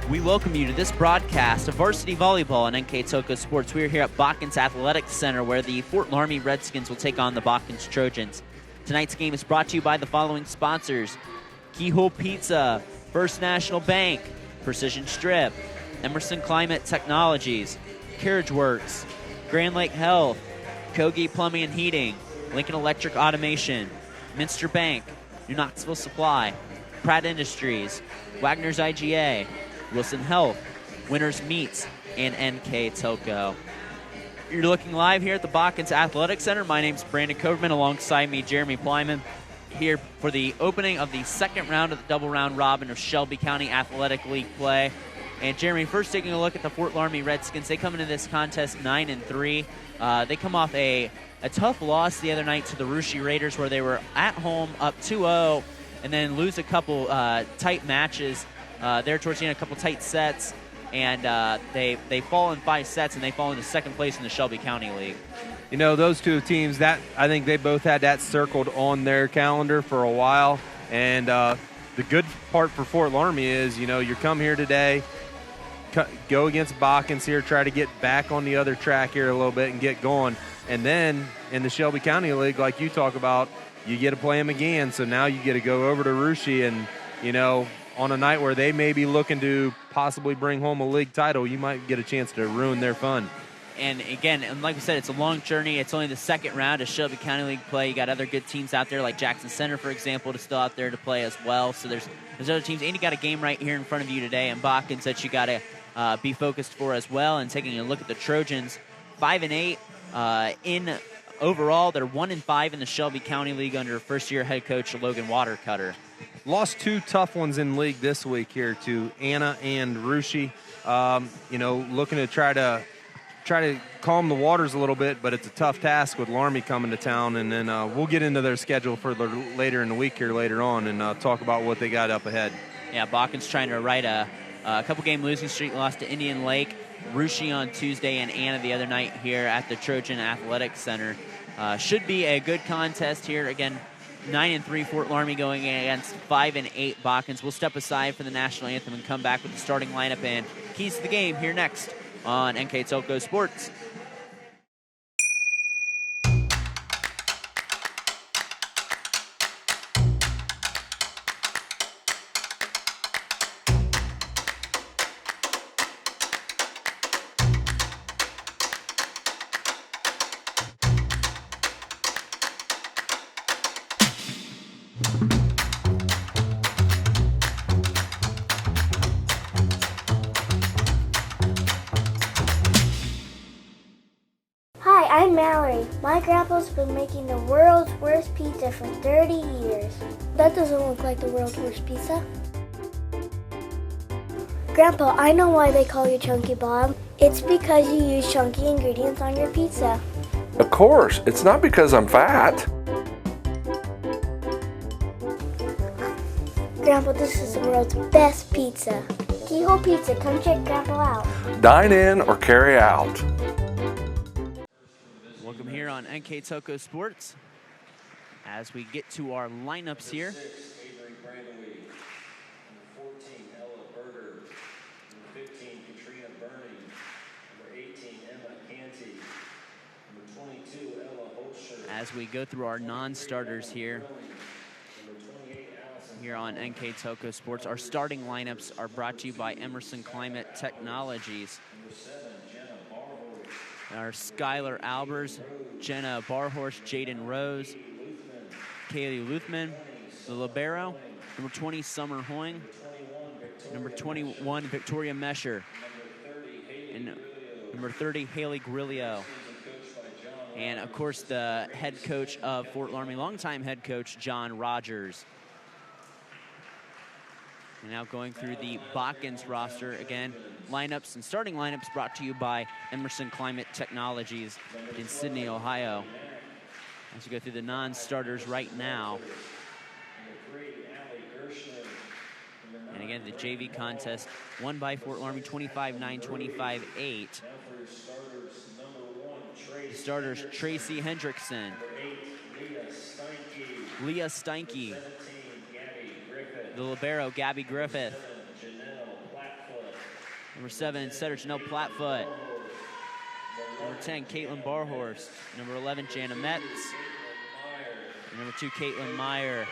We welcome you to this broadcast of Varsity Volleyball on NKTelco Sports. We are here at Botkins Athletic Center where the Fort Loramie Redskins will take on the Botkins Trojans. Tonight's game is brought to you by the following sponsors: Keyhole Pizza, First National Bank, Precision Strip, Emerson Climate Technologies, Carriage Works, Grand Lake Health, Kogi Plumbing and Heating, Lincoln Electric Automation, Minster Bank, New Knoxville Supply, Pratt Industries, Wagner's IGA, Wilson Health, Winners Meats, and NKTelco. You're looking live here at the Botkins Athletic Center. My name's Brandon Coverman, alongside me, Jeremy Plyman, here for the opening of the second round of the double round robin of Shelby County Athletic League play. And Jeremy, first taking a look at the Fort Loramie Redskins. They come into this contest 9-3. They come off a tough loss the other night to the Russia Raiders, where they were at home up 2-0 and then lose a couple tight matches there towards the end, a couple tight sets, and they fall in 5 sets, and they fall into second place in the Shelby County League. You know, those two teams, that I think they both had that circled on their calendar for a while. And the good part for Fort Loramie is, you know, you come here today, go against Botkins here, try to get back on the other track here a little bit and get going. And then in the Shelby County League, like you talk about, you get to play them again. So now you get to go over to Russia, and, you know, on a night where they may be looking to possibly bring home a league title, you might get a chance to ruin their fun. And again, and like we said, it's a long journey. It's only the second round of Shelby County League play. You got other good teams out there, like Jackson Center, for example, to still out there to play as well. So there's other teams, and you got a game right here in front of you today, and Botkins that you got to be focused for as well. And taking a look at the Trojans, 5-8 in overall. They're 1-5 in the Shelby County League under first-year head coach Logan Watercutter. Lost 2 tough ones in league this week here to Anna and Russia. You know, looking to try to calm the waters a little bit, but it's a tough task with Loramie coming to town. And then we'll get into their schedule for later in the week here later on and talk about what they got up ahead. Yeah, Botkins trying to right a couple-game losing streak, lost to Indian Lake, Russia on Tuesday, and Anna the other night here at the Trojan Athletic Center. Should be a good contest here. Again, 9-3 Fort Loramie going against 5-8 Botkins. We'll step aside for the national anthem and come back with the starting lineup and keys to the game here next on NKTelco Sports. I'm Mallory. My grandpa's been making the world's worst pizza for 30 years. That doesn't look like the world's worst pizza. Grandpa, I know why they call you Chunky Bob. It's because you use chunky ingredients on your pizza. Of course, it's not because I'm fat. Grandpa, this is the world's best pizza. Keyhole Pizza, come check Grandpa out. Dine in or carry out. Welcome here on NKTelco Sports as we get to our lineups here. As we go through our non-starters here on NKTelco Sports, our starting lineups are brought to you by Emerson Climate Technologies. Our Skylar Albers, Jenna Barhorst, Jaden Rose, Kaylee Luthman, the libero, number 20, Summer Hoying, number 21, Victoria Mesher, and number 30, Haley Grillo. And, of course, the head coach of Fort Loramie, longtime head coach, John Rogers. And now going through the Botkins roster, again, lineups and starting lineups brought to you by Emerson Climate Technologies in Sydney, Ohio. As we go through the non-starters right now. And again, the JV contest won by Fort Loramie 25-9, 25-8. The starters, Tracy Hendrickson, Leah Steinke, the libero, Gabby Griffith, Number 7, setter Janelle Plattfoot. Number 10, Caitlin Barhorst. Number 11, Jana Metz. Number 2, Caitlin Meyer.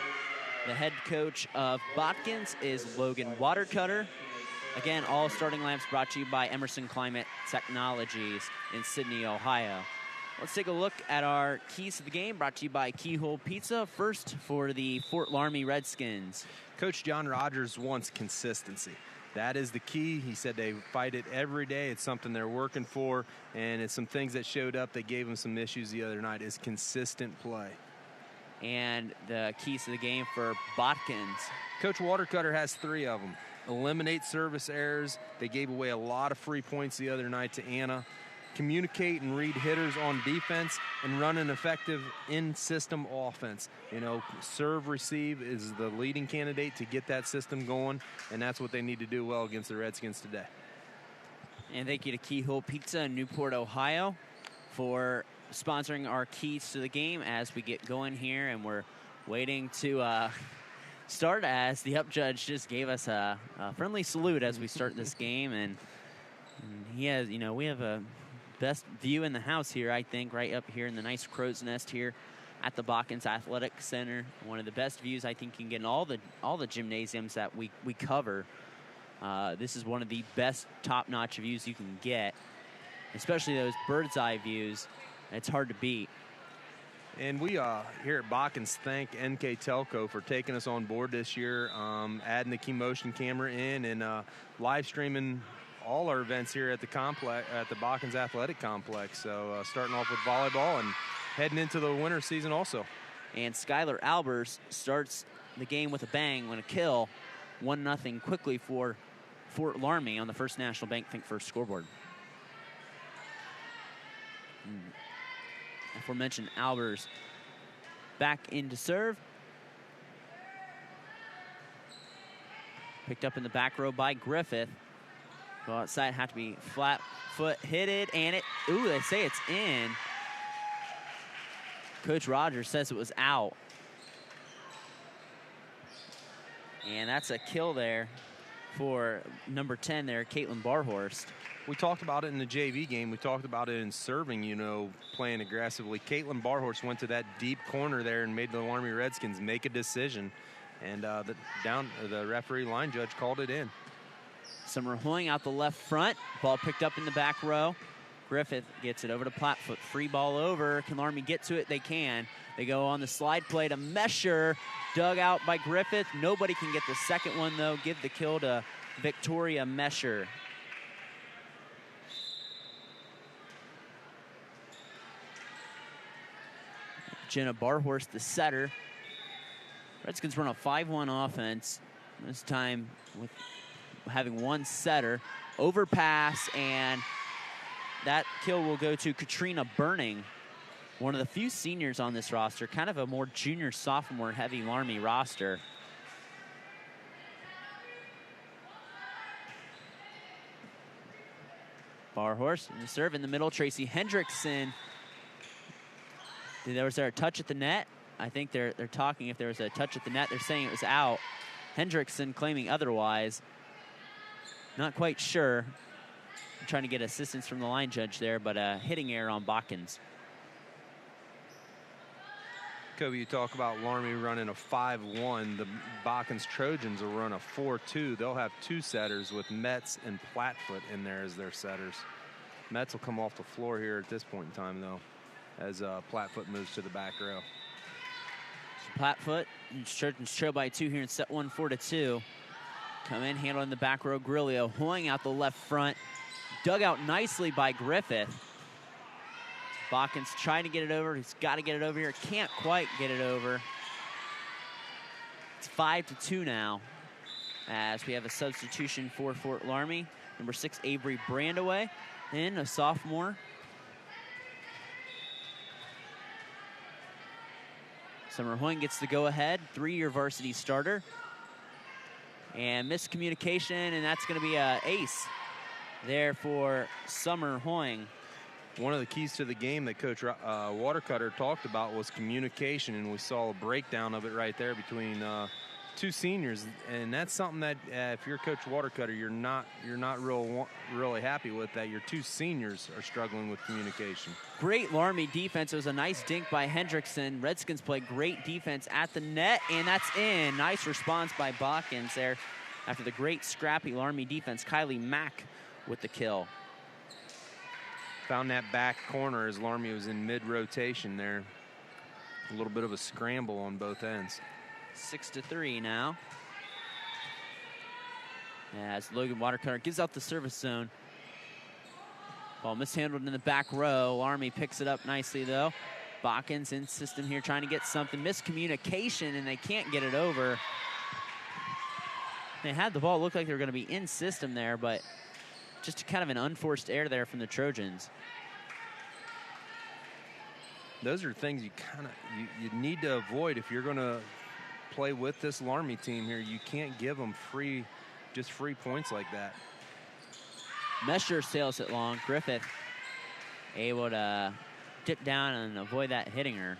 The head coach of Botkins is Logan Watercutter. Again, all starting lineups brought to you by Emerson Climate Technologies in Sydney, Ohio. Let's take a look at our keys to the game, brought to you by Keyhole Pizza. First, for the Fort Loramie Redskins. Coach John Rogers wants consistency. That is the key. He said they fight it every day. It's something they're working for, and it's some things that showed up that gave them some issues the other night is consistent play. And the keys to the game for Botkins. Coach Watercutter has 3 of them. Eliminate service errors. They gave away a lot of free points the other night to Anna. Communicate and read hitters on defense and run an effective in-system offense. You know, serve, receive is the leading candidate to get that system going, and that's what they need to do well against the Redskins today. And thank you to Keyhole Pizza in Newport, Ohio for sponsoring our keys to the game as we get going here, and we're waiting to start as the up judge just gave us a friendly salute as we start this game, and he has, you know, we have a best view in the house here, I think, right up here in the nice crow's nest here at the Botkins Athletic Center. One of the best views I think you can get in all the gymnasiums that we cover. This is one of the best top-notch views you can get, especially those bird's eye views. It's hard to beat. And we here at Botkins thank NKTelco for taking us on board this year, adding the key motion camera in and live streaming all our events here at the complex, at the Botkins Athletic Complex. So starting off with volleyball and heading into the winter season also. And Skylar Albers starts the game with a bang when a kill, 1-0 quickly for Fort Loramie on the First National Bank Think First scoreboard. Aforementioned Albers back in to serve. Picked up in the back row by Griffith. Go outside, have to be flat foot hit it, and it, ooh, they say it's in. Coach Rogers says it was out. And that's a kill there for number 10 there, Caitlin Barhorst. We talked about it in the JV game. We talked about it in serving, you know, playing aggressively. Caitlin Barhorst went to that deep corner there and made the Loramie Redskins make a decision. And the referee line judge called it in. Summer Hoying out the left front. Ball picked up in the back row. Griffith gets it over to Plattfoot. Free ball over. Can Loramie get to it? They can. They go on the slide play to Mesher. Dug out by Griffith. Nobody can get the second one, though. Give the kill to Victoria Mesher. Jenna Barhorst, the setter. Redskins run a 5-1 offense. This time with having one setter. Overpass, and that kill will go to Katrina Burning, one of the few seniors on this roster, kind of a more junior, sophomore heavy Loramie roster. Barhorst in the serve in the middle. Tracy Hendrickson. Was there a touch at the net? I think they're talking if there was a touch at the net. They're saying it was out. Hendrickson claiming otherwise. Not quite sure. I'm trying to get assistance from the line judge there, but a hitting error on Botkins. Kobe, you talk about Loramie running a 5-1. The Botkins Trojans will run a 4-2. They'll have 2 setters with Metz and Plattfoot in there as their setters. Metz will come off the floor here at this point in time, though, as Plattfoot moves to the back row. Plattfoot and Trojans trail by 2 here in set 1, 4-2. Come in, handle in the back row. Grillo Hoying out the left front. Dug out nicely by Griffith. Botkins trying to get it over. He's got to get it over here. Can't quite get it over. It's 5-2 now as we have a substitution for Fort Loramie. Number 6, Avery Brandaway, in a sophomore. Summer Hoying gets the go-ahead, 3-year varsity starter. And miscommunication, and that's going to be an ace there for Summer Hoying. One of the keys to the game that Coach Watercutter talked about was communication, and we saw a breakdown of it right there between two seniors, and that's something that if you're Coach Watercutter, you're not really happy with that. Your two seniors are struggling with communication. Great Loramie defense. It was a nice dink by Hendrickson. Redskins play great defense at the net, and that's in. Nice response by Botkins there after the great scrappy Loramie defense. Kylie Mack with the kill. Found that back corner as Loramie was in mid-rotation there. A little bit of a scramble on both ends. 6-3 now. As Logan Watercutter gives out the service zone. Ball mishandled in the back row. Loramie picks it up nicely, though. Botkins in system here trying to get something. Miscommunication, and they can't get it over. They had the ball. It looked like they were going to be in system there, but just kind of an unforced error there from the Trojans. Those are things you you need to avoid if you're going to play with this Loramie team here. You can't give them free points like that. Mesher sails it long. Griffith able to dip down and avoid that hitting her.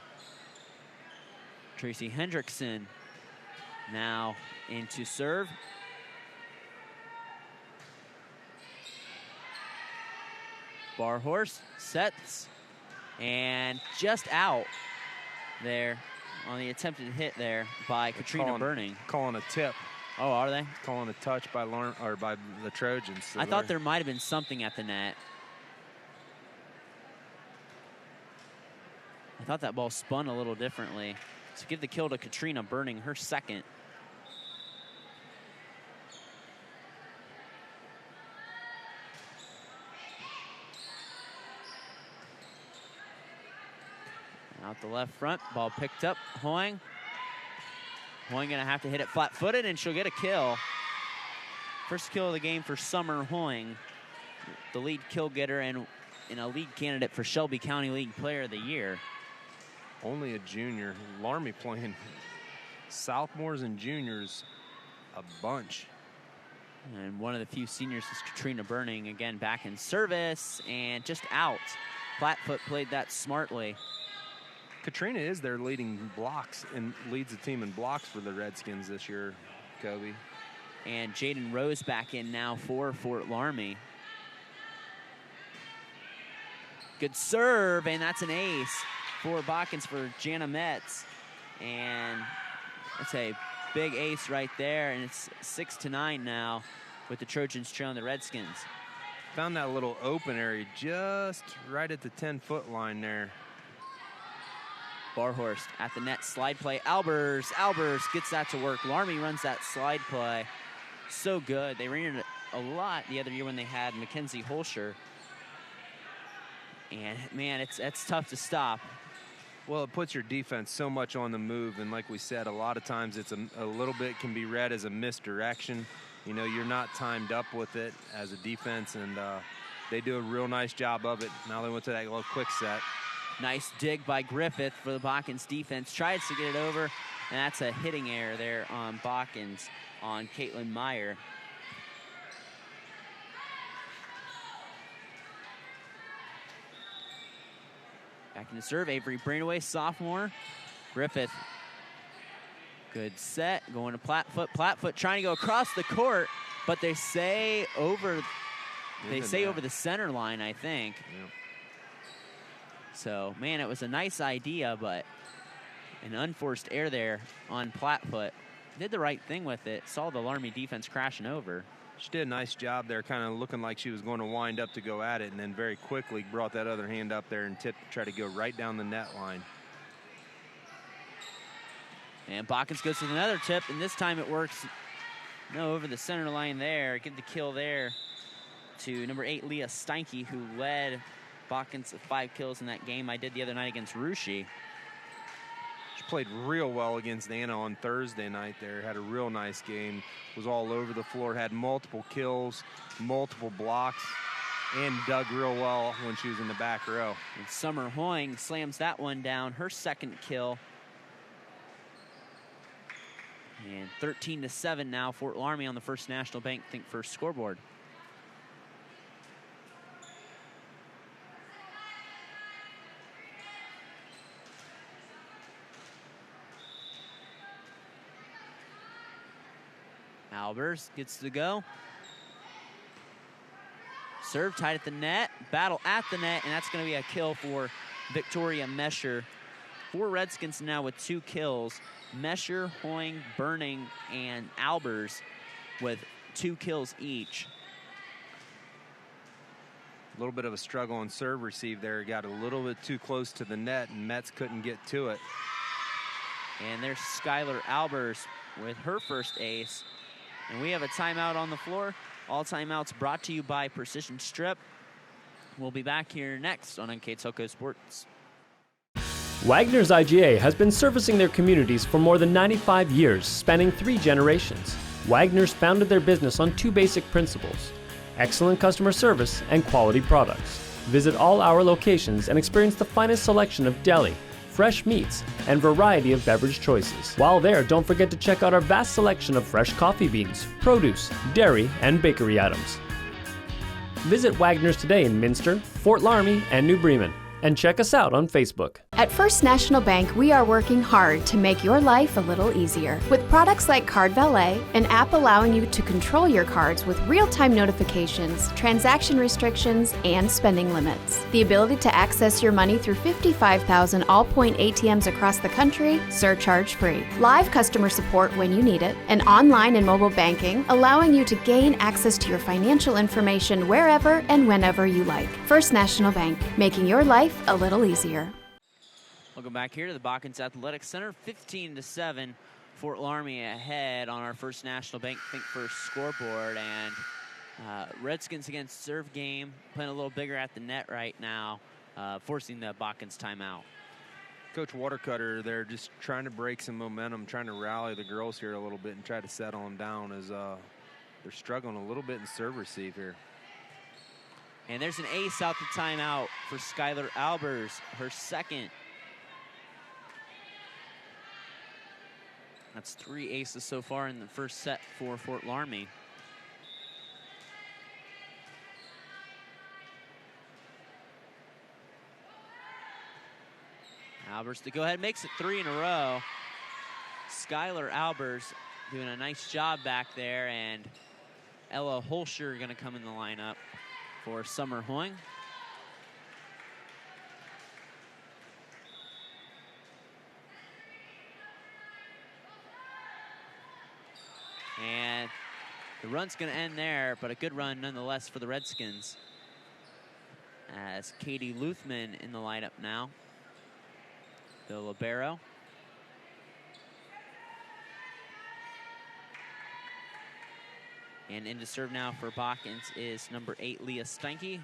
Tracy Hendrickson now into serve. Barhorse sets and just out there on the attempted hit there by Katrina Burning. Calling a tip. Oh, are they? Calling a touch by by the Trojans. So I thought there might have been something at the net. I thought that ball spun a little differently. So give the kill to Katrina Burning, her second. Out the left front, ball picked up, Hoying. Hoying gonna have to hit it flat-footed, and she'll get a kill. First kill of the game for Summer Hoying, the lead kill getter and a league candidate for Shelby County League Player of the Year. Only a junior. Loramie playing sophomores and juniors a bunch. And one of the few seniors is Katrina Burning, again back in service and just out. Flatfoot played that smartly. Katrina is their leading blocks and leads the team in blocks for the Redskins this year, Kobe. And Jaden Rose back in now for Fort Loramie. Good serve, and that's an ace for Botkins for Jana Metz. And that's a big ace right there, and it's 6-9 now with the Trojans trailing the Redskins. Found that little open area just right at the 10-foot line there. Barhorst at the net, slide play. Albers gets that to work. Loramie runs that slide play so good. They ran it a lot the other year when they had Mackenzie Holscher. And, man, it's tough to stop. Well, it puts your defense so much on the move, and like we said, a lot of times it's a little bit can be read as a misdirection. You know, you're not timed up with it as a defense, and they do a real nice job of it. Now they went to that little quick set. Nice dig by Griffith for the Botkins defense. Tries to get it over, and that's a hitting error there on Botkins on Caitlin Meyer. Back in the serve, Avery Brainaway, sophomore. Griffith, good set, going to Platfoot. Platfoot trying to go across the court, but they say over the center line, I think. Yeah. So, man, it was a nice idea, but an unforced error there on Platfoot. Did the right thing with it. Saw the Loramie defense crashing over. She did a nice job there, kind of looking like she was going to wind up to go at it, and then very quickly brought that other hand up there and tried to go right down the net line. And Botkins goes with another tip, and this time it works. No, over the center line there. Get the kill there to number 8, Leah Steinke, who led Botkins with 5 kills in that game I did the other night against Russia. She played real well against Anna on Thursday night there. Had a real nice game. Was all over the floor. Had multiple kills, multiple blocks, and dug real well when she was in the back row. And Summer Hoying slams that one down. Her second kill. And 13-7 now. Fort Loramie on the First National Bank Think First scoreboard. Albers gets to go. Serve tight at the net, battle at the net, and that's going to be a kill for Victoria Mesher. 4 Redskins now with 2 kills. Mesher, Hoying, Burning, and Albers with 2 kills each. A little bit of a struggle on serve receive there. Got a little bit too close to the net, and Metz couldn't get to it. And there's Skylar Albers with her first ace. And we have a timeout on the floor. All timeouts brought to you by Precision Strip. We'll be back here next on NKTelco Sports. Wagner's IGA has been servicing their communities for more than 95 years, spanning 3 generations. Wagner's founded their business on 2 basic principles: excellent customer service and quality products. Visit all our locations and experience the finest selection of deli, fresh meats, and variety of beverage choices. While there, don't forget to check out our vast selection of fresh coffee beans, produce, dairy, and bakery items. Visit Wagner's today in Minster, Fort Loramie, and New Bremen. And check us out on Facebook. At First National Bank, we are working hard to make your life a little easier. With products like Card Valet, an app allowing you to control your cards with real-time notifications, transaction restrictions, and spending limits. The ability to access your money through 55,000 all-point ATMs across the country, surcharge-free. Live customer support when you need it, and online and mobile banking, allowing you to gain access to your financial information wherever and whenever you like. First National Bank, making your life a little easier. Welcome back here to the Botkins Athletic Center. 15-7, Fort Loramie ahead on our First National Bank Think First scoreboard. And Redskins against serve game, playing a little bigger at the net right now, forcing the Botkins timeout. Coach Watercutter, they're just trying to break some momentum, trying to rally the girls here a little bit and try to settle them down as they're struggling a little bit in serve receive here. And there's an ace out the timeout for Skylar Albers, her second. That's 3 aces so far in the first set for Fort Loramie. Albers to go ahead, makes it 3 in a row. Skylar Albers doing a nice job back there, and Ella Holscher going to come in the lineup for Summer Hoying. And the run's going to end there, but a good run nonetheless for the Redskins. As Katie Luthman in the lineup now, the libero. And in to serve now for Botkins is number 8, Leah Steinke.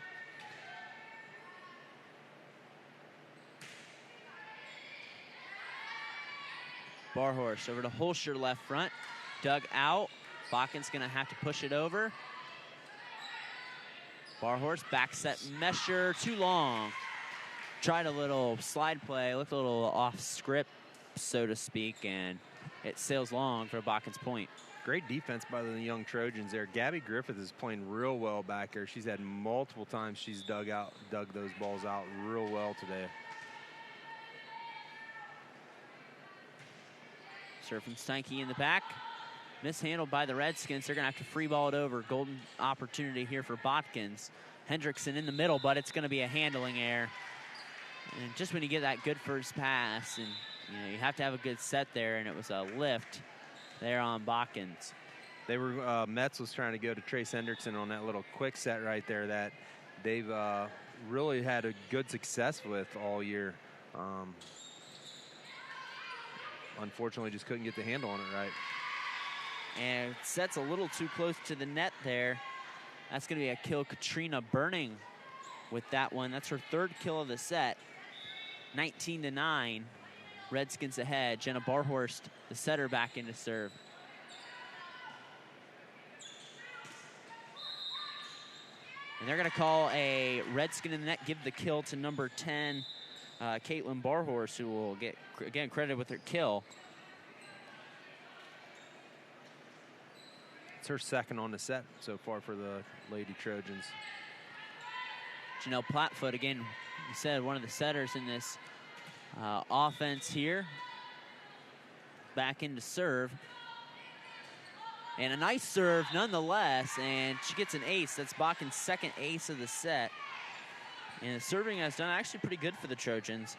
Barhorst over to Holscher left front. Dug out. Botkins gonna have to push it over. Barhorst back set Mesher, too long. Tried a little slide play, looked a little off script, so to speak, and it sails long for a Botkins point. Great defense by the young Trojans there. Gabby Griffith is playing real well back there. She's had multiple times she's dug those balls out real well today. Serve from Steinke in the back. Mishandled by the Redskins. They're going to have to free ball it over. Golden opportunity here for Botkins. Hendrickson in the middle, but it's going to be a handling error. And just when you get that good first pass, and you have to have a good set there, and it was a lift there on Botkins. They were Metz was trying to go to Trace Hendrickson on that little quick set right there that they've really had a good success with all year. Unfortunately, just couldn't get the handle on it right. And set's a little too close to the net there. That's going to be a kill. Katrina Burning with that one. That's her 3rd kill of the set. 19-9. Redskins ahead. Jenna Barhorst, the setter, back into serve. And they're going to call a Redskin in the net, give the kill to number 10, Caitlin Barhorst, who will get, again, credited with her kill. It's her 2nd on the set so far for the Lady Trojans. Janelle Plattfoot, again, you said one of the setters in this offense here. Back into serve. And a nice serve nonetheless, and she gets an ace. That's Botkins' second ace of the set. And the serving has done actually pretty good for the Trojans.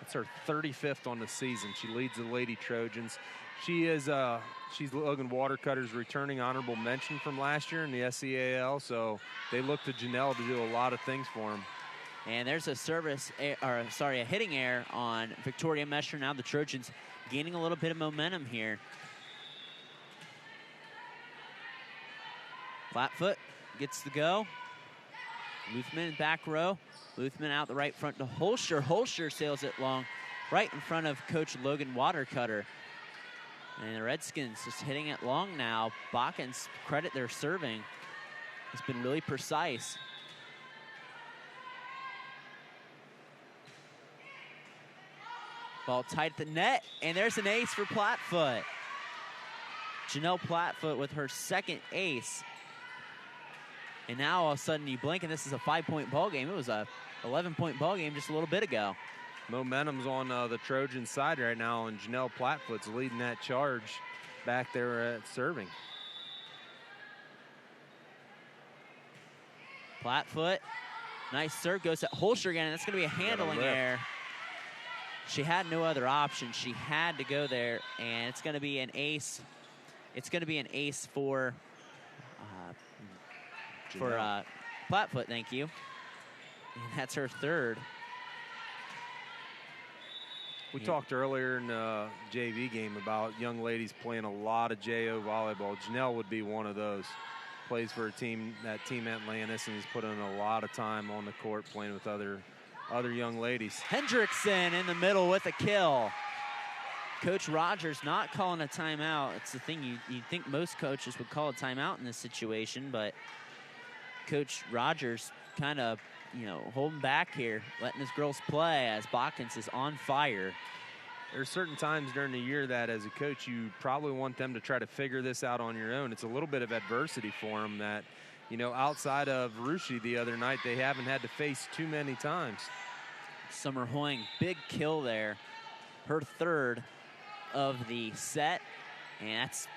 It's her 35th on the season. She leads the Lady Trojans. She's Logan Watercutter's returning honorable mention from last year in the SEAL, so they look to Janelle to do a lot of things for him. And there's a a hitting error on Victoria Mesher. Now the Trojans gaining a little bit of momentum here. Flatfoot gets the go. Luthman back row. Luthman out the right front to Holscher. Holscher sails it long right in front of Coach Logan Watercutter. And the Redskins just hitting it long now. Botkins, credit their serving. It's been really precise. Ball tight at the net, and there's an ace for Plattfoot. Janelle Plattfoot with her second ace. And now all of a sudden you blink and this is a 5-point ball game. It was a 11-point ball game just a little bit ago. Momentum's on the Trojan side right now, and Janelle Plattfoot's leading that charge back there at serving. Plattfoot, nice serve, goes to Holscher again, and that's going to be a handling error. She had no other option. She had to go there, and it's going to be an ace. It's going to be an ace for Plattfoot, thank you. And that's her third. We talked earlier in the JV game about young ladies playing a lot of JO volleyball. Janelle would be one of those. Plays for a team, that team Atlantis, and he's put in a lot of time on the court playing with other young ladies. Hendrickson in the middle with a kill. Coach Rogers not calling a timeout. It's the thing you'd think most coaches would call a timeout in this situation, but Coach Rogers kind of, holding back here, letting his girls play as Botkins is on fire. There's certain times during the year that as a coach you probably want them to try to figure this out on your own. It's a little bit of adversity for them that, outside of Rushi the other night, they haven't had to face too many times. Summer Hoying, big kill there. Her third of the set. And that's,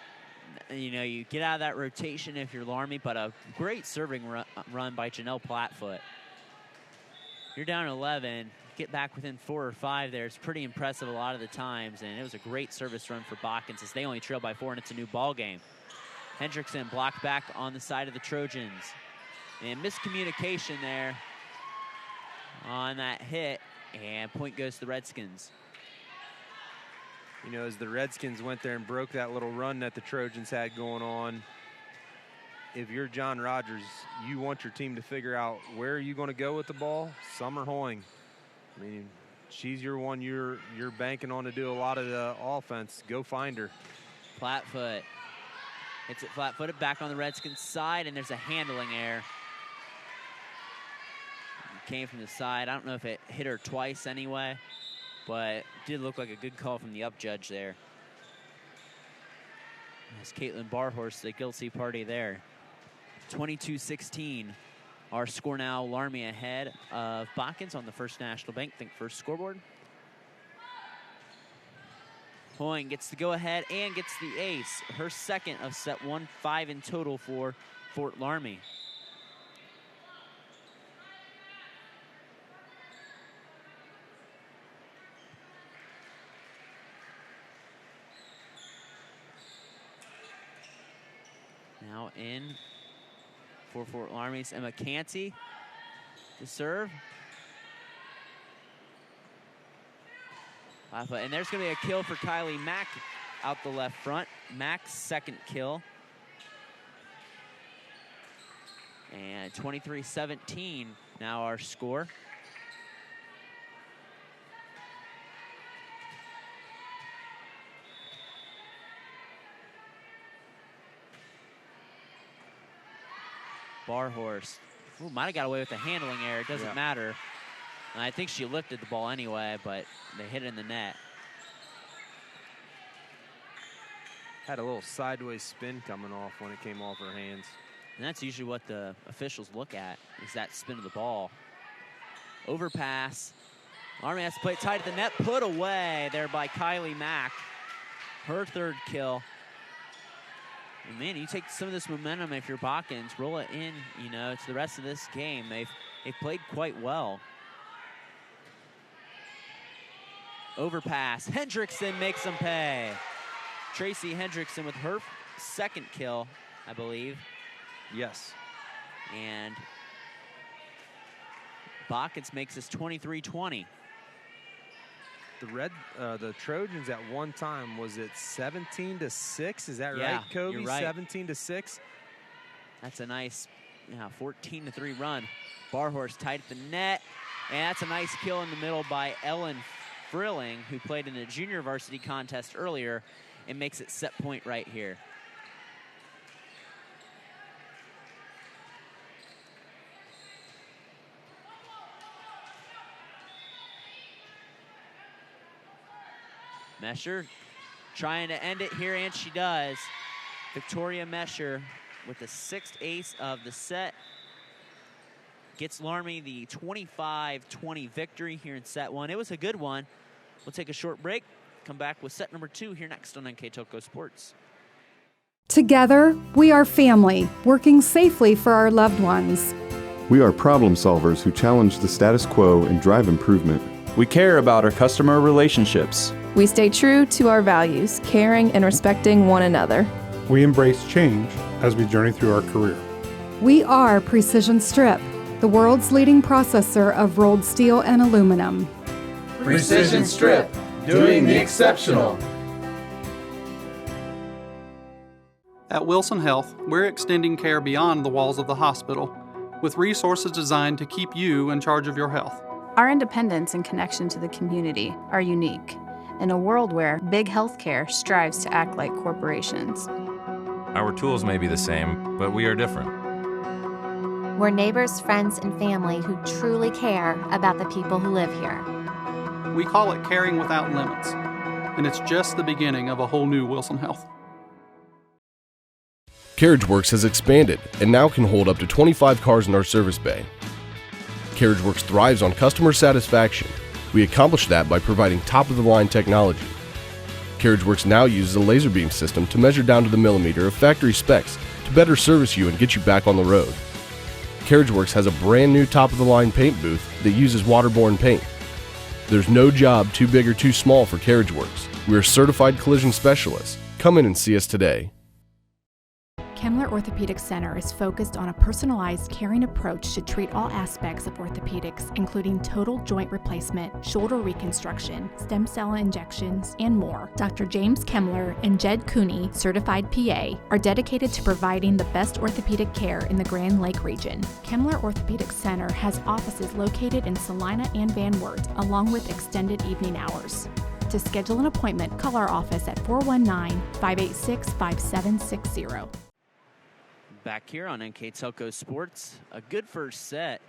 you get out of that rotation if you're Loramie, but a great serving run by Janelle Plattfoot. You're down 11, get back within 4 or 5 there. It's pretty impressive a lot of the times, and it was a great service run for Botkins as they only trail by 4, and it's a new ball game. Hendrickson blocked back on the side of the Trojans. And miscommunication there on that hit, and point goes to the Redskins. As the Redskins went there and broke that little run that the Trojans had going on, if you're John Rogers, you want your team to figure out where are you going to go with the ball. Summer Hoying, she's your one you're banking on to do a lot of the offense. Go find her. Plattfoot hits it flat-footed back on the Redskins side, and there's a handling error. It came from the side. I don't know if it hit her twice anyway, but it did look like a good call from the up judge there. That's Caitlin Barhorse, the guilty party there. 22-16. Our score now, Loramie ahead of Botkins on the First National Bank. Think first scoreboard. Hoying gets the go-ahead and gets the ace. Her second of set 1, 5 in total for Fort Loramie. Now in for Fort Loramie's Emma Canty to serve. And there's going to be a kill for Kylie Mack out the left front. Mack's second kill. And 23-17 now our score. Barhorse. Might have got away with the handling error. It doesn't matter. And I think she lifted the ball anyway, but they hit it in the net. Had a little sideways spin coming off when it came off her hands. And that's usually what the officials look at, is that spin of the ball. Overpass. Loramie has to play it tight at the net. Put away there by Kylie Mack. Her third kill. And man, you take some of this momentum if you're Botkins, roll it in, to the rest of this game. They've played quite well. Overpass. Hendrickson makes them pay. Tracy Hendrickson with her second kill, I believe. Yes. And Botkins makes this 23-20. The Trojans at one time, was it 17-6? Is that right, Kobe? You're right. 17-6. That's a nice 14-3 run. Barhorse tight at the net, and that's a nice kill in the middle by Ellen Frilling, who played in the junior varsity contest earlier, and makes it set point right here. Mesher trying to end it here, and she does. Victoria Mesher with the 6th ace of the set gets Loramie the 25-20 victory here in set 1. It was a good one. We'll take a short break, come back with set number 2 here next on NKTelco Sports. Together, we are family, working safely for our loved ones. We are problem solvers who challenge the status quo and drive improvement. We care about our customer relationships. We stay true to our values, caring and respecting one another. We embrace change as we journey through our career. We are Precision Strip, the world's leading processor of rolled steel and aluminum. Precision Strip, doing the exceptional. At Wilson Health, we're extending care beyond the walls of the hospital, with resources designed to keep you in charge of your health. Our independence and connection to the community are unique in a world where big healthcare strives to act like corporations. Our tools may be the same, but we are different. We're neighbors, friends, and family who truly care about the people who live here. We call it caring without limits, and it's just the beginning of a whole new Wilson Health. CarriageWorks has expanded and now can hold up to 25 cars in our service bay. CarriageWorks thrives on customer satisfaction. We accomplish that by providing top-of-the-line technology. CarriageWorks now uses a laser beam system to measure down to the millimeter of factory specs to better service you and get you back on the road. CarriageWorks has a brand new top-of-the-line paint booth that uses waterborne paint. There's no job too big or too small for CarriageWorks. We're certified collision specialists. Come in and see us today. Kemmler Orthopedic Center is focused on a personalized, caring approach to treat all aspects of orthopedics, including total joint replacement, shoulder reconstruction, stem cell injections, and more. Dr. James Kemmler and Jed Cooney, certified PA, are dedicated to providing the best orthopedic care in the Grand Lake region. Kemmler Orthopedic Center has offices located in Salina and Van Wert, along with extended evening hours. To schedule an appointment, call our office at 419-586-5760. Back here on NKTelco Sports, a good first set,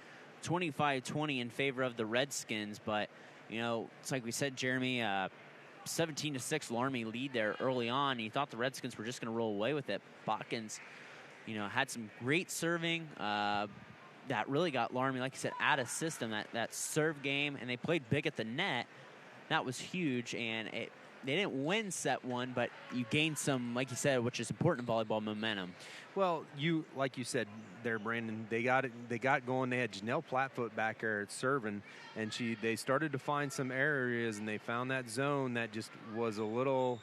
25-20 in favor of the Redskins, but it's like we said, Jeremy, 17-6 Loramie lead there early on. You thought the Redskins were just going to roll away with it. Botkins, had some great serving that really got Loramie, like you said, out of system, that serve game, and they played big at the net. That was huge, and they didn't win set 1, but you gained some, like you said, which is important in volleyball, momentum. Well, like you said there, Brandon, they got going. They had Janelle Plattfoot back there at serving, and they started to find some areas, and they found that zone that just was a little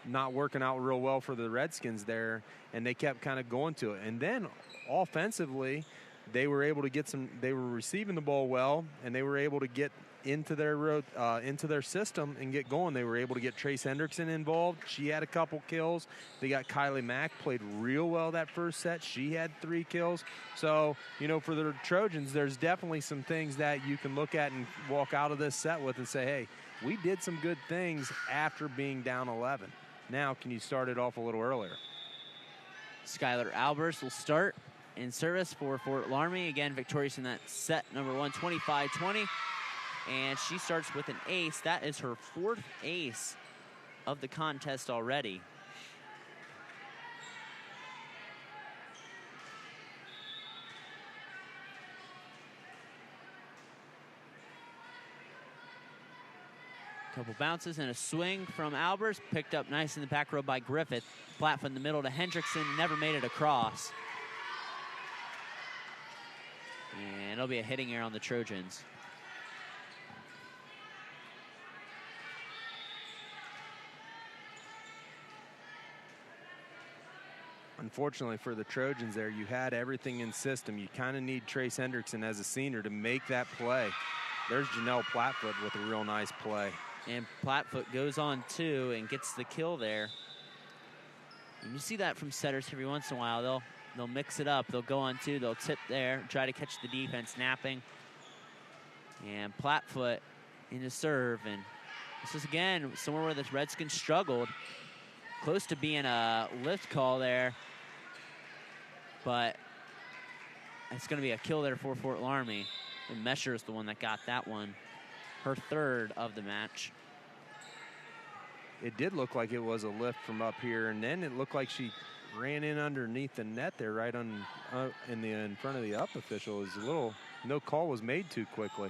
not working out real well for the Redskins there, and they kept kind of going to it. And then offensively, they were able to get they were receiving the ball well, and they were able to get into their system and get going. They were able to get Trace Hendrickson involved. She had a couple kills. They got Kylie Mack, played real well that first set. She had 3 kills. So, for the Trojans, there's definitely some things that you can look at and walk out of this set with and say, hey, we did some good things after being down 11. Now, can you start it off a little earlier? Skylar Albers will start in service for Fort Loramie. Again, victorious in that set number 1, 25-20. And she starts with an ace. That is her 4th ace of the contest already. Couple bounces and a swing from Albers. Picked up nice in the back row by Griffith. Flat foot in the middle to Hendrickson. Never made it across. And it'll be a hitting error on the Trojans. Unfortunately for the Trojans there, you had everything in system. You kind of need Trace Hendrickson as a senior to make that play. There's Janelle Plattfoot with a real nice play. And Plattfoot goes on two and gets the kill there. And you see that from setters every once in a while. They'll mix it up. They'll go on two. They'll tip there, try to catch the defense napping. And Plattfoot into serve. And this is, again, somewhere where the Redskins struggled. Close to being a lift call there. But it's going to be a kill there for Fort Loramie. And Mesher is the one that got that one. Her third of the match. It did look like it was a lift from up here, and then it looked like she ran in underneath the net there, right on in front of the up official. It was a little, no call was made too quickly.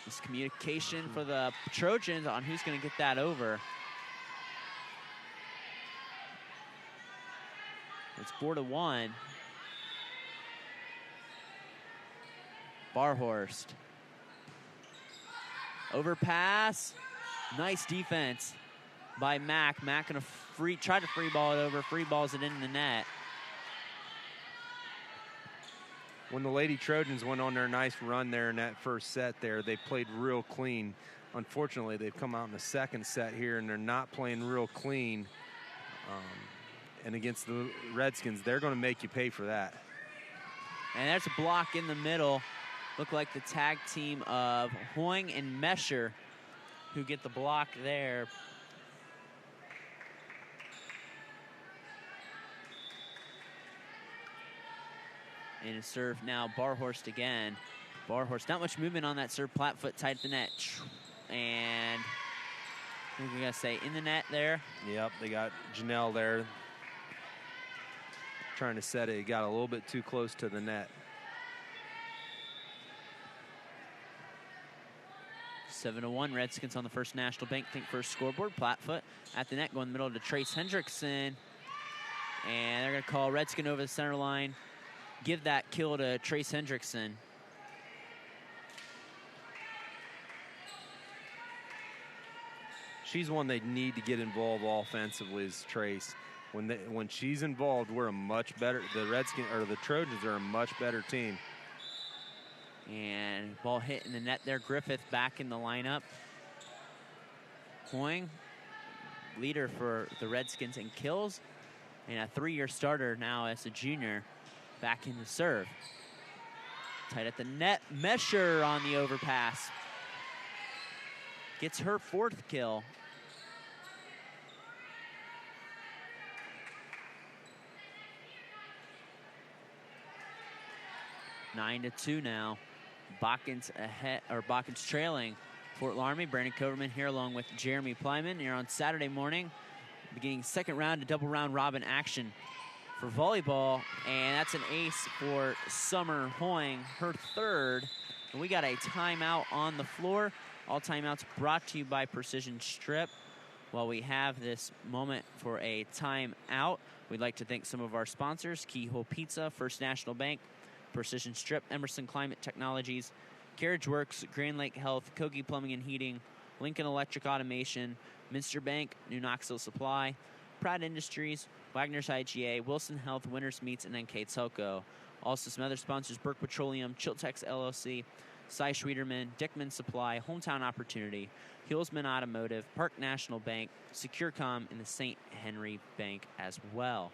This communication for the Trojans on who's going to get that over. It's 4-1. Barhorst. Overpass. Nice defense by Mack. Mack gonna try to free ball it over. Free balls it in the net. When the Lady Trojans went on their nice run there in that first set there, they played real clean. Unfortunately, they've come out in the second set here and they're not playing real clean. And against the Redskins, they're going to make you pay for that. And there's a block in the middle. Look like the tag team of Hoing and Mesher who get the block there. And a serve now, Barhorst again. Barhorst, not much movement on that serve. Plattfoot tight at the net. And I think we got to say in the net there. Yep, they got Janelle there trying to set it. He got a little bit too close to the net. 7-1, Redskins on the First National Bank Think First scoreboard. Plattfoot at the net, going in the middle to Trace Hendrickson. And they're going to call Redskin over the center line. Give that kill to Trace Hendrickson. She's one they need to get involved offensively is Trace. When she's involved, we're a much better, the Trojans are a much better team. And ball hit in the net there. Griffith back in the lineup. Hoing, leader for the Redskins in kills, and a 3-year starter now as a junior, back in the serve. Tight at the net. Mesher on the overpass. Gets her 4th kill. Nine to 2 now. Botkins ahead, or Botkins trailing Fort Loramie. Brandon Coverman here along with Jeremy Plyman here on Saturday morning, beginning second round to double round robin action for volleyball, and that's an ace for Summer Hoing, her 3rd. And we got a timeout on the floor. All timeouts brought to you by Precision Strip. While we have this moment for a timeout, we'd like to thank some of our sponsors: Keyhole Pizza, First National Bank, Precision Strip, Emerson Climate Technologies, Carriage Works, Grand Lake Health, Kogi Plumbing and Heating, Lincoln Electric Automation, Minster Bank, New Knoxville Supply, Pratt Industries, Wagner's IGA, Wilson Health, Winners Meats, and NKTelco. Also some other sponsors: Burke Petroleum, Chiltex LLC, Cy Schwederman, Dickman Supply, Hometown Opportunity, Hillsman Automotive, Park National Bank, SecureCom, and the St. Henry Bank as well.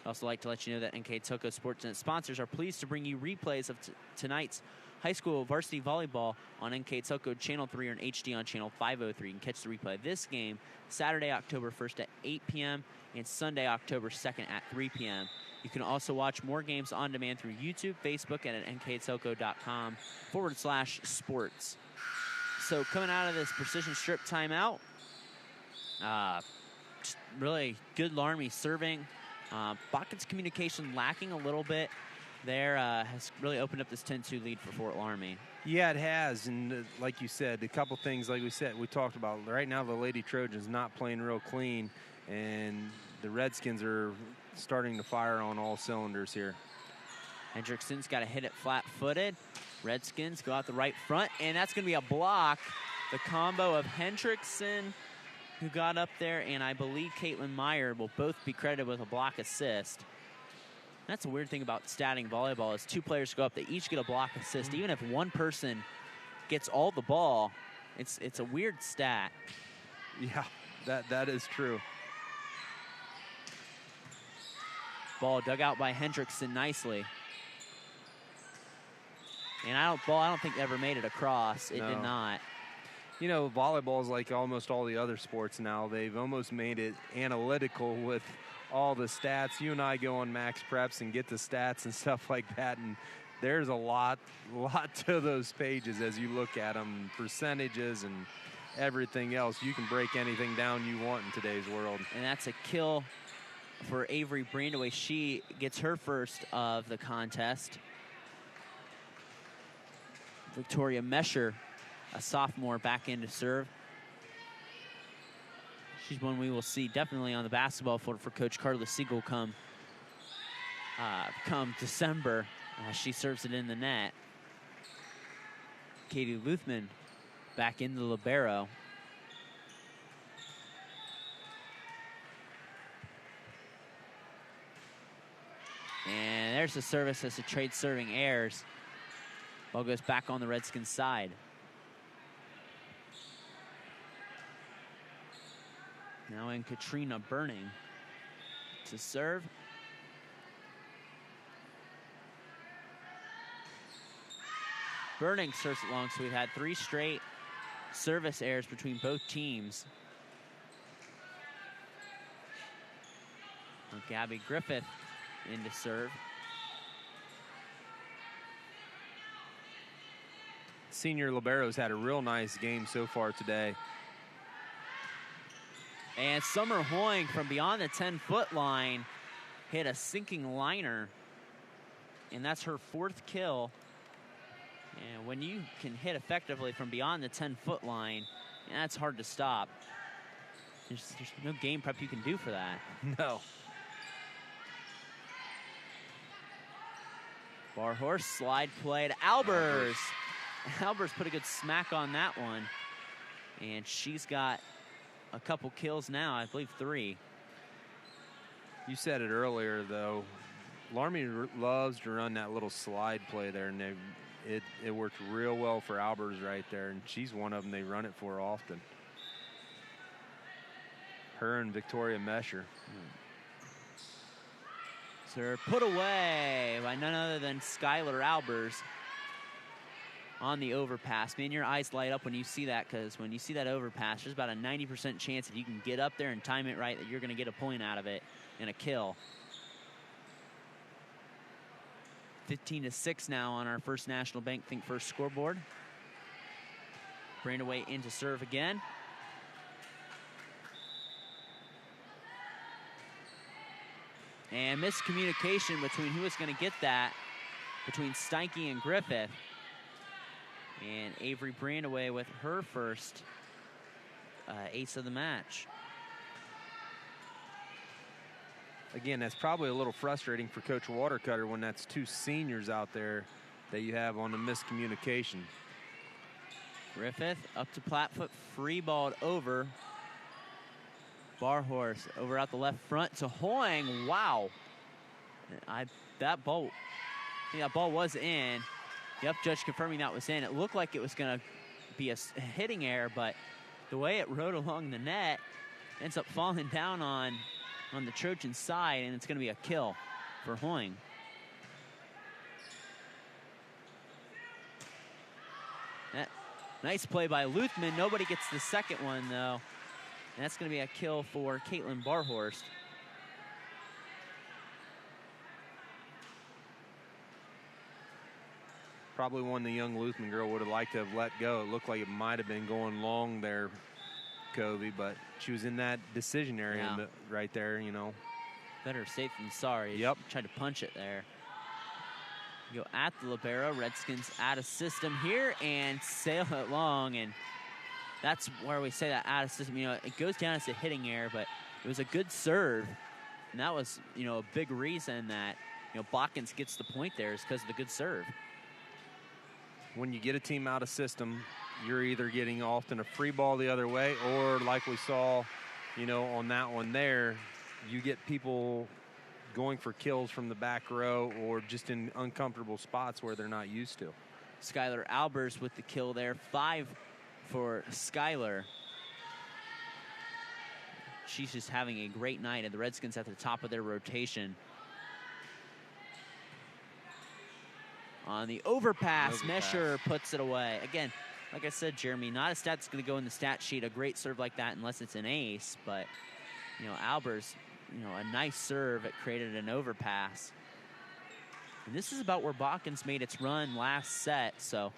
I'd also like to let you know that NKTelco Sportsnet sponsors are pleased to bring you replays of tonight's high school varsity volleyball on NKTelco Channel 3 or in HD on Channel 503. You can catch the replay of this game Saturday, October 1st at 8 p.m. and Sunday, October 2nd at 3 p.m. You can also watch more games on demand through YouTube, Facebook, and at nktelco.com/sports. So coming out of this Precision Strip timeout, just really good Loramie serving. Botkins communication lacking a little bit there, has really opened up this 10-2 lead for Fort Loramie. Yeah, it has. And like you said, a couple things like we talked about. Right now, the Lady Trojans not playing real clean, and the Redskins are starting to fire on all cylinders here. Hendrickson's got to hit it flat-footed. Redskins go out the right front, and that's going to be a block. The combo of Hendrickson, who got up there, and I believe Caitlin Meyer will both be credited with a block assist. That's a weird thing about statting volleyball is two players go up, they each get a block assist. Even if one person gets all the ball, it's a weird stat. Yeah, that is true. Ball dug out by Hendrickson nicely. And I don't think ever made it across. It did not. You know, volleyball is like almost all the other sports now. They've almost made it analytical with all the stats. You and I go on Max Preps and get the stats and stuff like that, and there's a lot to those pages as you look at them, percentages and everything else. You can break anything down you want in today's world. And that's a kill for Avery Brandaway. She gets her first of the contest. Victoria Mesher, a sophomore, back in to serve. She's one we will see definitely on the basketball floor for Coach Carla Siegel come December. She serves it in the net. Katie Luthman back in the libero. And there's the service as the trade serving airs. Ball goes back on the Redskins side. Now in Katrina Burning to serve. Burning serves it long, so we've had 3 straight service errors between both teams. And Gabby Griffith in to serve. Senior libero's had a real nice game so far today. And Summer Hoying from beyond the 10-foot line hit a sinking liner. And that's her 4th kill. And when you can hit effectively from beyond the 10-foot line, that's hard to stop. There's no game prep you can do for that. No. Bar horse slide play to Albers. Albers put a good smack on that one. And she's got a couple kills now, I believe 3. You said it earlier, though. Loramie loves to run that little slide play there, and it worked real well for Albers right there, and she's one of them they run it for often. Her and Victoria Mesher. So put away by none other than Skylar Albers on the overpass. Man, your eyes light up when you see that, because when you see that overpass, there's about a 90% chance if you can get up there and time it right that you're going to get a point out of it and a kill. 15-6 now on our First National Bank Think First scoreboard. Brandaway in to serve again. And miscommunication between who was going to get that, between Steinke and Griffith. And Avery Brandaway with her first ace of the match. Again, that's probably a little frustrating for Coach Watercutter when that's 2 seniors out there that you have on the miscommunication. Griffith up to Plattfoot, free balled over. Barhorse over out the left front to Hoying. Wow. That ball was in. Yep, judge confirming that was in. It looked like it was going to be a hitting error, but the way it rode along the net ends up falling down on the Trojan side, and it's going to be a kill for Hoying. Nice play by Luthman. Nobody gets the second one, though. And that's going to be a kill for Caitlin Barhorst. Probably one the young Luthman girl would have liked to have let go. It looked like it might have been going long there, Covey, but she was in that decision area right there, you know. Better safe than sorry. Yep. She tried to punch it there. Go at the libero. Redskins out of system here and sail it long, and that's where we say that out of system. You know, it goes down as a hitting error, but it was a good serve, and that was, you know, a big reason that, you know, Botkins gets the point there is because of the good serve. When you get a team out of system, you're either getting often a free ball the other way, or like we saw, you know, on that one there, you get people going for kills from the back row or just in uncomfortable spots where they're not used to. Skylar Albers with the kill there. 5 for Skylar. She's just having a great night, and the Redskins at the top of their rotation. On the overpass, Mesher puts it away. Again, like I said, Jeremy, not a stat that's going to go in the stat sheet, a great serve like that, unless it's an ace. But, you know, Albers, you know, a nice serve. It created an overpass. And this is about where Botkins made its run last set. So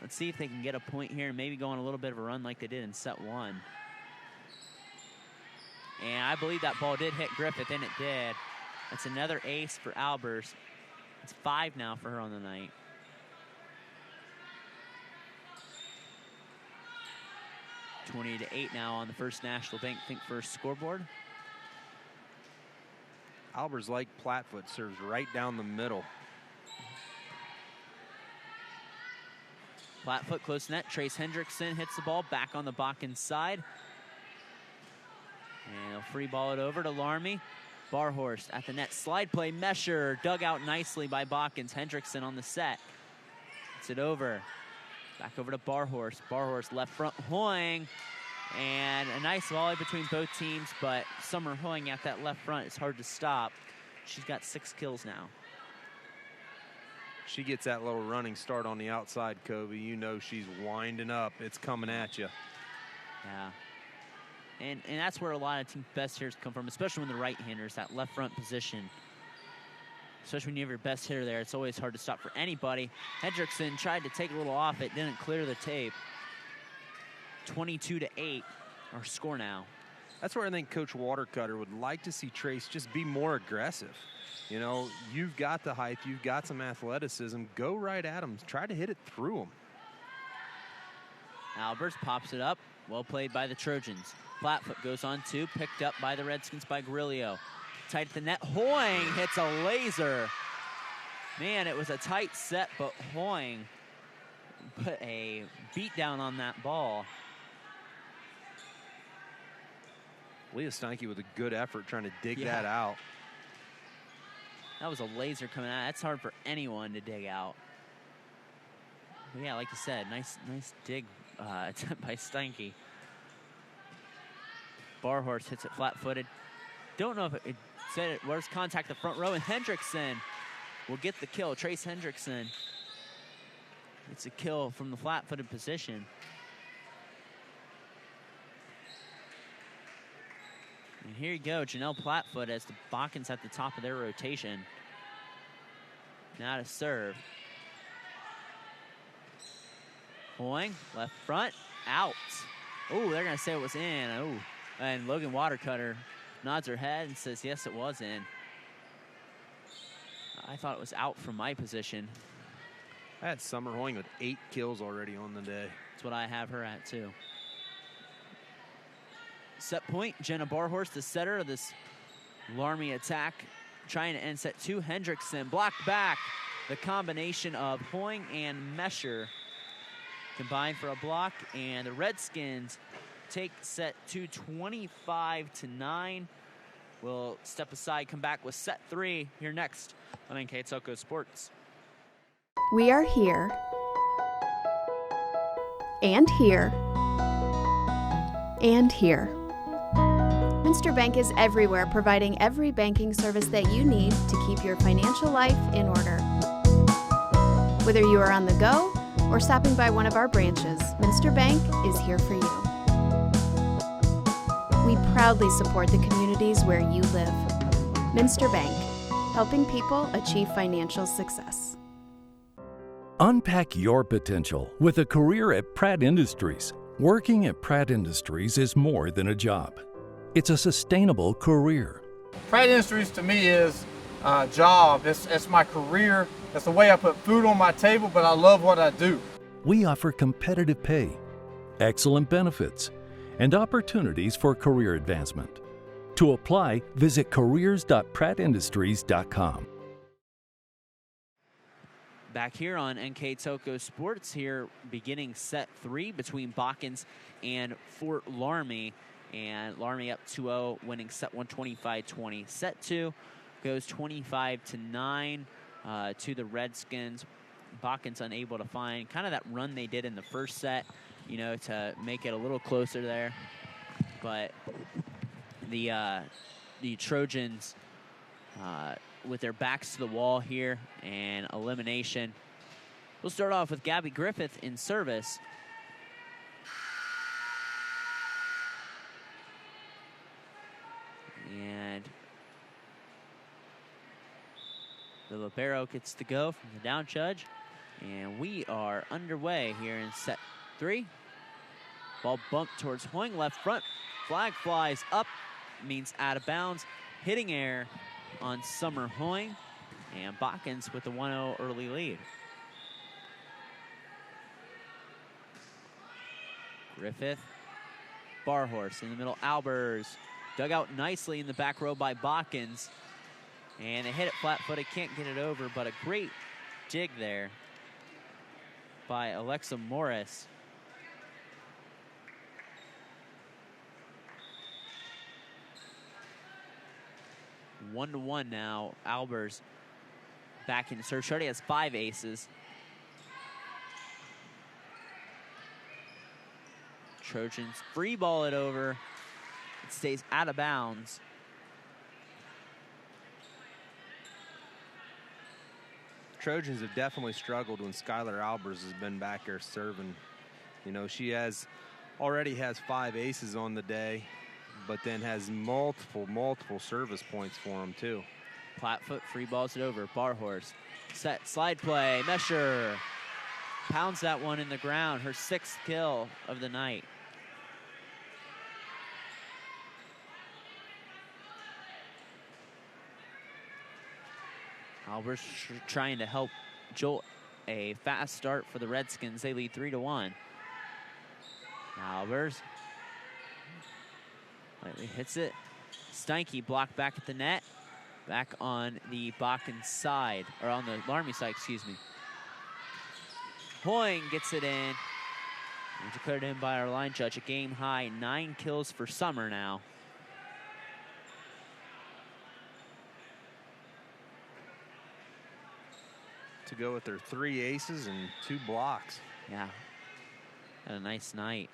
let's see if they can get a point here and maybe go on a little bit of a run like they did in set 1. And I believe that ball did hit Griffith, and it did. That's another ace for Albers. It's 5 now for her on the night. $20-8 now on the First National Bank Think First scoreboard. Albers, like Plattfoot, serves right down the middle. Plattfoot close net. Trace Hendrickson hits the ball back on the Botkins side. And they'll free ball it over to Loramie. Barhorst at the net. Slide play. Mesher dug out nicely by Botkins. Hendrickson on the set. Gets it over. Back over to Barhorst. Barhorst left front. Hoying. And a nice volley between both teams, but Summer Hoying at that left front is hard to stop. She's got 6 kills now. She gets that little running start on the outside, Kobe. You know she's winding up. It's coming at you. Yeah. And that's where a lot of team best hitters come from, especially when the right-handers, that left front position. Especially when you have your best hitter there, it's always hard to stop for anybody. Hendrickson tried to take a little off it, didn't clear the tape. 22-8, our score now. That's where I think Coach Watercutter would like to see Trace just be more aggressive. You know, you've got the height, you've got some athleticism. Go right at him. Try to hit it through him. Albers pops it up. Well played by the Trojans. Flatfoot goes on 2, picked up by the Redskins by Grillo. Tight at the net. Hoying hits a laser. Man, it was a tight set, but Hoying put a beat down on that ball. Leah Steinke with a good effort trying to dig that out. That was a laser coming out. That's hard for anyone to dig out. But yeah, like you said, nice dig attempt by Steinke. Barhorst hits it flat-footed. Don't know if it said it was contact the front row, and Hendrickson will get the kill. Trace Hendrickson gets a kill from the flat-footed position. And here you go, Janelle Plattfoot as the Botkins at the top of their rotation. Now to serve. Hoying, left front, out. Oh, they're going to say it was in. Oh, and Logan Watercutter nods her head and says, yes, it was in. I thought it was out from my position. I had Summer Hoying with 8 kills already on the day. That's what I have her at, too. Set point, Jenna Barhorst, the setter of this Loramie attack, trying to end set 2. Hendrickson blocked back. The combination of Hoying and Mesher combined for a block, and the Redskins take set 2, 25-9. We'll step aside, come back with set 3 here next on NKTelco Sports. We are here and here and here. Minster Bank is everywhere, providing every banking service that you need to keep your financial life in order. Whether you are on the go or stopping by one of our branches, Minster Bank is here for you. We proudly support the communities where you live. Minster Bank, helping people achieve financial success. Unpack your potential with a career at Pratt Industries. Working at Pratt Industries is more than a job. It's a sustainable career. Pratt Industries to me is job. It's my career. It's the way I put food on my table, but I love what I do. We offer competitive pay, excellent benefits, and opportunities for career advancement. To apply, visit careers.prattindustries.com. Back here on NKTelco Sports, here beginning set 3 between Botkins and Fort Loramie. And Loramie up 2-0, winning set 1 25-20. Set 2 goes 25-9 to the Redskins. Botkins unable to find kind of that run they did in the first set, you know, to make it a little closer there. But the Trojans with their backs to the wall here and elimination. We'll start off with Gabby Griffith in service. And the libero gets to go from the down judge. And we are underway here in set 3. Ball bumped towards Hoying, left front. Flag flies up, means out of bounds. Hitting air on Summer Hoying. And Botkins with the 1-0 early lead. Griffith, Barhorse in the middle, Albers. Dug out nicely in the back row by Botkins. And they hit it flat-footed, can't get it over, but a great dig there by Alexa Morris. One to one now. Albers back in serve. Shardy has 5 aces. Trojans free ball it over. It stays out of bounds. Trojans have definitely struggled when Skylar Albers has been back there serving. You know, she already has 5 aces on the day, but then has multiple service points for them too. Platfoot free balls it over. Barhorse set slide play. Mesher pounds that one in the ground. Her 6th kill of the night. Albers trying to help jolt a fast start for the Redskins. They lead 3-1. Albers lightly hits it. Steinke blocked back at the net. Back on the Botkins side, or on the Loramie side, excuse me. Hoying gets it in. Declared in by our line judge. A game high 9 kills for Summer now. To go with their 3 aces and 2 blocks. Yeah, had a nice night.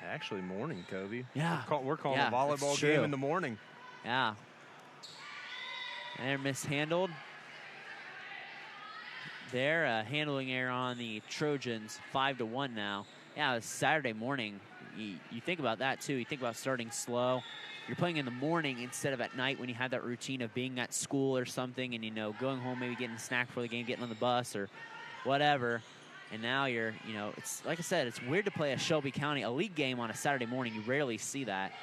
Actually, morning, Kobe. Yeah. We're calling a volleyball game in the morning. Yeah. And they're mishandled. They're handling error on the Trojans, 5-1 now. Yeah, it's Saturday morning. You think about that, too. You think about starting slow. You're playing in the morning instead of at night when you have that routine of being at school or something and, you know, going home, maybe getting a snack before the game, getting on the bus or whatever. And now you're, you know, it's like I said, it's weird to play a Shelby County, a league game on a Saturday morning. You rarely see that.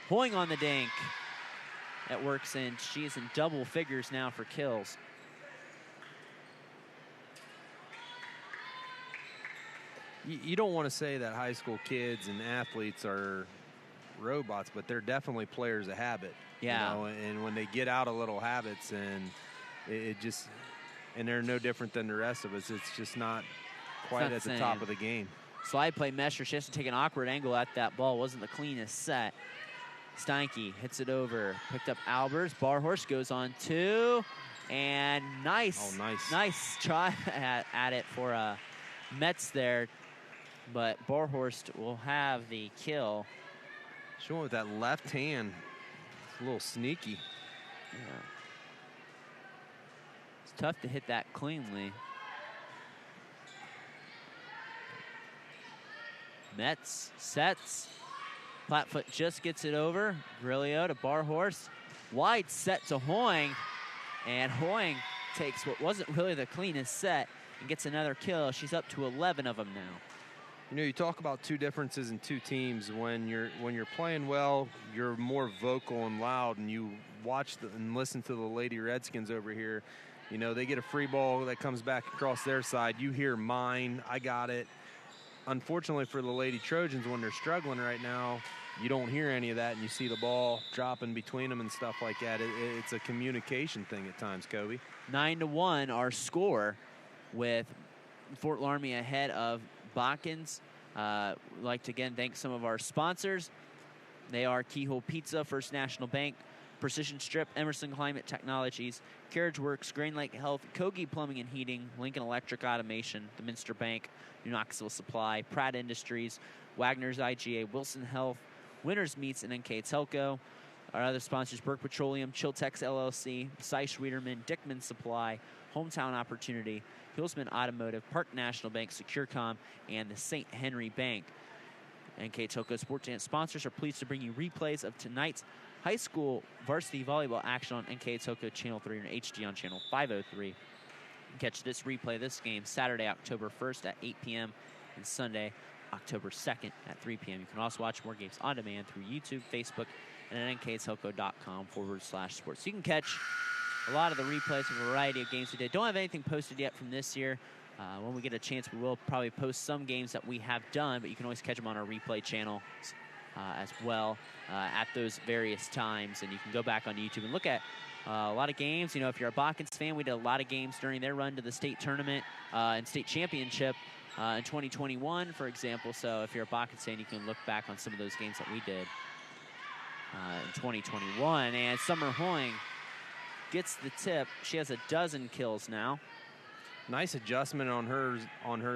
Hoying on the dink. That works in. She is in double figures now for kills. You don't want to say that high school kids and athletes are robots, but they're definitely players of habit. Yeah. You know, and when they get out of little habits, and it just, and they're no different than the rest of us, it's just not quite at the top of the game. Slide play, Mesher. She has to take an awkward angle at that ball. Wasn't the cleanest set. Steinke hits it over. Picked up Albers. Barhorse goes on 2. And nice. Oh, nice. Nice try at it for Metz there. But Barhorst will have the kill. She went with that left hand. It's a little sneaky. Yeah. It's tough to hit that cleanly. Metz sets. Platfoot just gets it over. Grillo to Barhorse. Wide set to Hoying. And Hoying takes what wasn't really the cleanest set and gets another kill. She's up to 11 of them now. You know, you talk about two differences in two teams. When you're playing well, you're more vocal and loud, and you watch and listen to the Lady Redskins over here. You know, they get a free ball that comes back across their side. You hear mine, I got it. Unfortunately for the Lady Trojans, when they're struggling right now, you don't hear any of that, and you see the ball dropping between them and stuff like that. It's a communication thing at times, Kobe. 9-1 our score, with Fort Loramie ahead of Botkins. We'd like to again thank some of our sponsors. They are Keyhole Pizza, First National Bank, Precision Strip, Emerson Climate Technologies, Carriage Works, Green Lake Health, Kogi Plumbing and Heating, Lincoln Electric Automation, the Minster Bank, New Knoxville Supply, Pratt Industries, Wagner's IGA, Wilson Health, Winners Meats, and NKTelco. Our other sponsors, Burke Petroleum, Chiltex LLC, Seish Wiederman, Dickman Supply, Hometown Opportunity, Hillsman Automotive, Park National Bank, Securecom, and the St. Henry Bank. NKTelco Sports Dance sponsors are pleased to bring you replays of tonight's high school varsity volleyball action on NKTelco Channel 3 and HD on Channel 503. You can catch this replay of this game Saturday, October 1st at 8 p.m. and Sunday, October 2nd at 3 p.m. You can also watch more games on demand through YouTube, Facebook, and at nktelco.com/sports. You can catch a lot of the replays of a variety of games we did. Don't have anything posted yet from this year. When we get a chance, we will probably post some games that we have done, but you can always catch them on our replay channel as well at those various times. And you can go back on YouTube and look at a lot of games. You know, if you're a Botkins fan, we did a lot of games during their run to the state tournament and state championship in 2021, for example. So if you're a Botkins fan, you can look back on some of those games that we did in 2021. And Summer Hoying gets the tip. She has a dozen kills now. Nice adjustment on her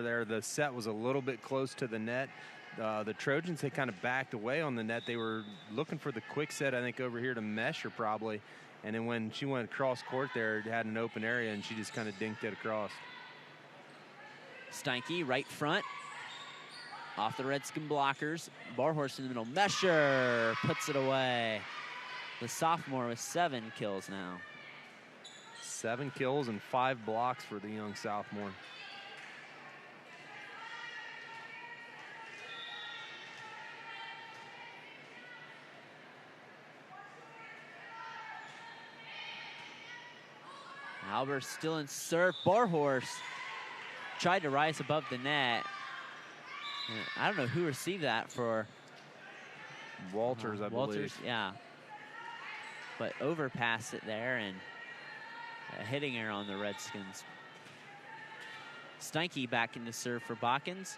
there. The set was a little bit close to the net. The Trojans, they kind of backed away on the net. They were looking for the quick set, I think, over here to Mesher probably. And then when she went across court there, it had an open area, and she just kind of dinked it across. Steinke, right front. Off the Redskin blockers. Barhorse in the middle. Mesher puts it away. The sophomore with 7 kills now. 7 kills and 5 blocks for the young sophomore. Albert still in serve. Barhorse tried to rise above the net. I don't know who received that for Walters, I Walters, believe. yeah. But overpassed it there, and a hitting error on the Redskins. Steinke back in the serve for Botkins.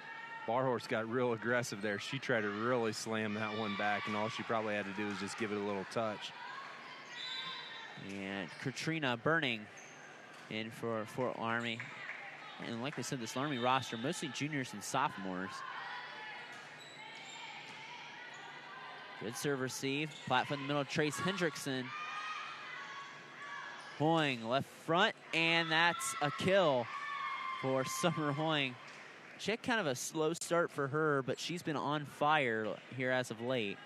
Barhorse got real aggressive there. She tried to really slam that one back, and all she probably had to do was just give it a little touch. And Katrina Burning in for Fort Loramie. And like I said, this Loramie roster, mostly juniors and sophomores. Good serve receive. Platform in the middle, Trace Hendrickson. Hoying left front, and that's a kill for Summer Hoying. She had kind of a slow start for her, but she's been on fire here as of late.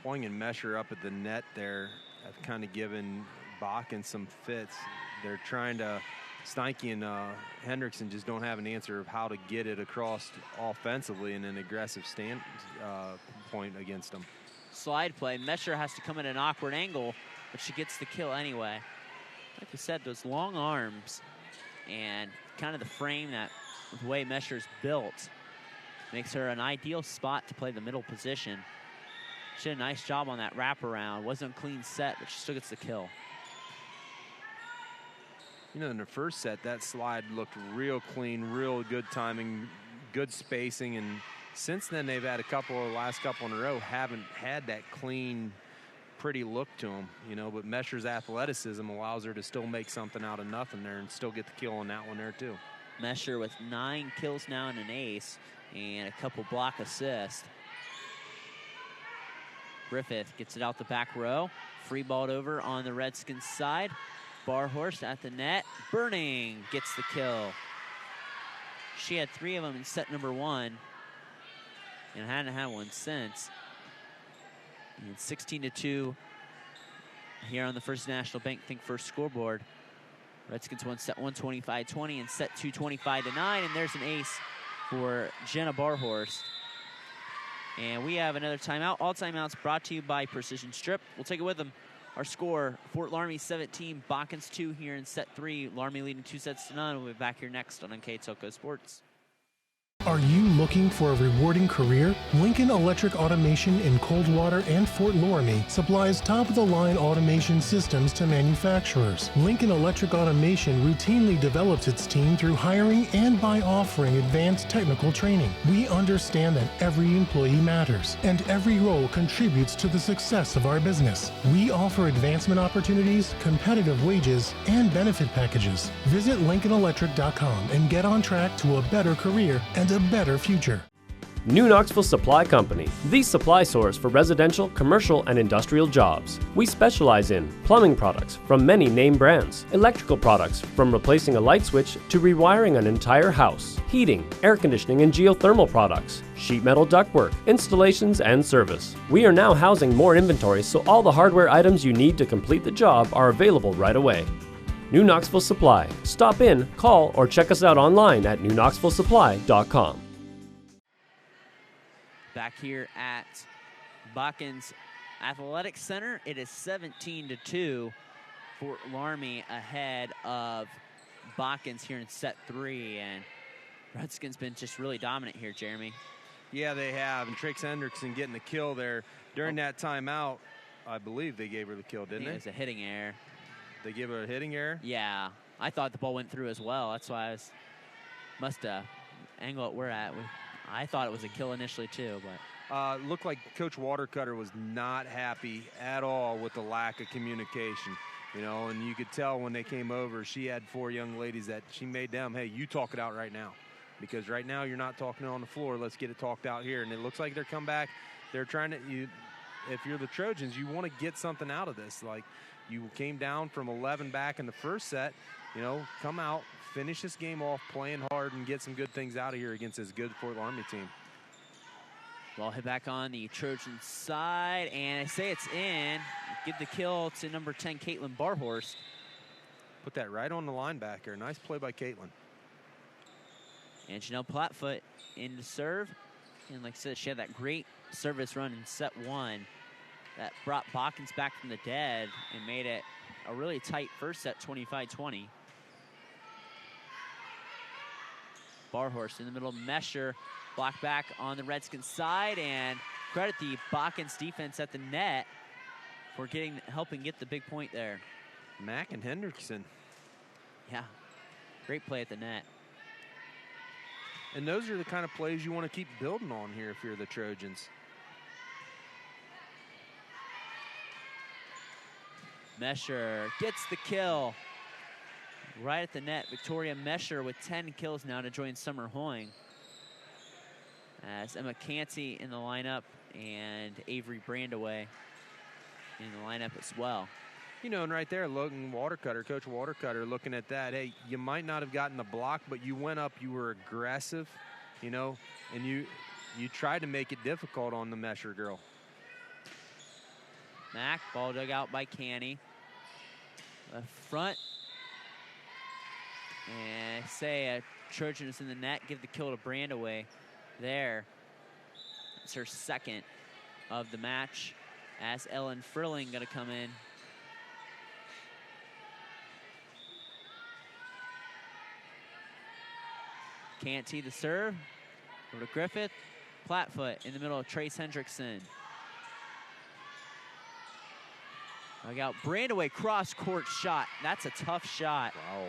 Hoying and Mesher up at the net there have kind of given Botkins some fits. They're trying to, Steinke and Hendrickson just don't have an answer of how to get it across offensively in an aggressive point against them. Slide play. Mesher has to come at an awkward angle, but she gets the kill anyway. Like I said, those long arms and kind of the frame that the way Mesher's built makes her an ideal spot to play the middle position. She did a nice job on that wraparound. Wasn't a clean set, but she still gets the kill. You know, in the first set, that slide looked real clean, real good timing, good spacing, and since then they've had last couple in a row haven't had that clean, pretty look to them, you know, but Mesher's athleticism allows her to still make something out of nothing there and still get the kill on that one there too. Mesher with 9 kills now and an ace and a couple block assists. Griffith gets it out the back row. Free balled over on the Redskins side. Barhorse at the net. Burning gets the kill. She had 3 of them in set number 1 and hadn't had one since. And 16-2 here on the First National Bank Think First scoreboard. Redskins won set 1 25-20 and set 2 25-9, and there's an ace for Jenna Barhorst. And we have another timeout. All timeouts brought to you by Precision Strip. We'll take it with them. Our score, Fort Loramie 17, Botkins 2 here in set 3. Loramie leading 2-0. We'll be back here next on NKTelco Sports. Are you looking for a rewarding career? Lincoln Electric Automation in Coldwater and Fort Loramie supplies top-of-the-line automation systems to manufacturers. Lincoln Electric Automation routinely develops its team through hiring and by offering advanced technical training. We understand that every employee matters, and every role contributes to the success of our business. We offer advancement opportunities, competitive wages, and benefit packages. Visit LincolnElectric.com and get on track to a better career and a better future. New Knoxville Supply Company, the supply source for residential, commercial, and industrial jobs. We specialize in plumbing products from many name brands, electrical products from replacing a light switch to rewiring an entire house, heating, air conditioning, and geothermal products, sheet metal ductwork, installations, and service. We are now housing more inventory, so all the hardware items you need to complete the job are available right away. New Knoxville Supply. Stop in, call, or check us out online at newknoxvillesupply.com. Back here at Botkins Athletic Center, it is 17-2. Fort Loramie ahead of Botkins here in set 3, and Redskins been just really dominant here, Jeremy. Yeah, they have, and Trix Hendrickson getting the kill there. During that timeout, I believe they gave her the kill, didn't they? It was a hitting error. They give her a hitting error? Yeah. I thought the ball went through as well. That's why I must angle it we're at. I thought it was a kill initially too, but looked like Coach Watercutter was not happy at all with the lack of communication. You know, and you could tell when they came over, she had 4 young ladies that she made them, hey, you talk it out right now. Because right now you're not talking on the floor. Let's get it talked out here. And it looks like they're come back. They're trying to, if you're the Trojans, you want to get something out of this. Like, you came down from 11 back in the first set, come out, finish this game off playing hard and get some good things out of here against this good Fort Loramie team. Ball hit back on the Trojan side, and I say it's in. Give the kill to number 10, Caitlin Barhorst. Put that right on the linebacker. Nice play by Caitlin. And Janelle Plattfoot in to serve. And like I said, she had that great service run in set 1 that brought Botkins back from the dead and made it a really tight first set, 25-20. Barhorst in the middle, Mesher blocked back on the Redskins side, and credit the Botkins defense at the net for helping get the big point there. Mack and Hendrickson. Yeah, great play at the net. And those are the kind of plays you want to keep building on here if you're the Trojans. Mesher gets the kill right at the net. Victoria Mesher with 10 kills now to join Summer Hoying. As Emma Canty in the lineup and Avery Brandaway in the lineup as well. And right there, looking Coach Watercutter looking at that. Hey, you might not have gotten the block, but you went up, you were aggressive, and you tried to make it difficult on the Mesher girl. Mack, ball dug out by Canny. Left front. And say Trojan is in the net. Give the kill to Brandaway there. It's her second of the match as Ellen Furling going to come in. Canty the serve. Over to Griffith. Plattfoot in the middle of Trace Hendrickson. I got Brandaway cross-court shot. That's a tough shot. Wow.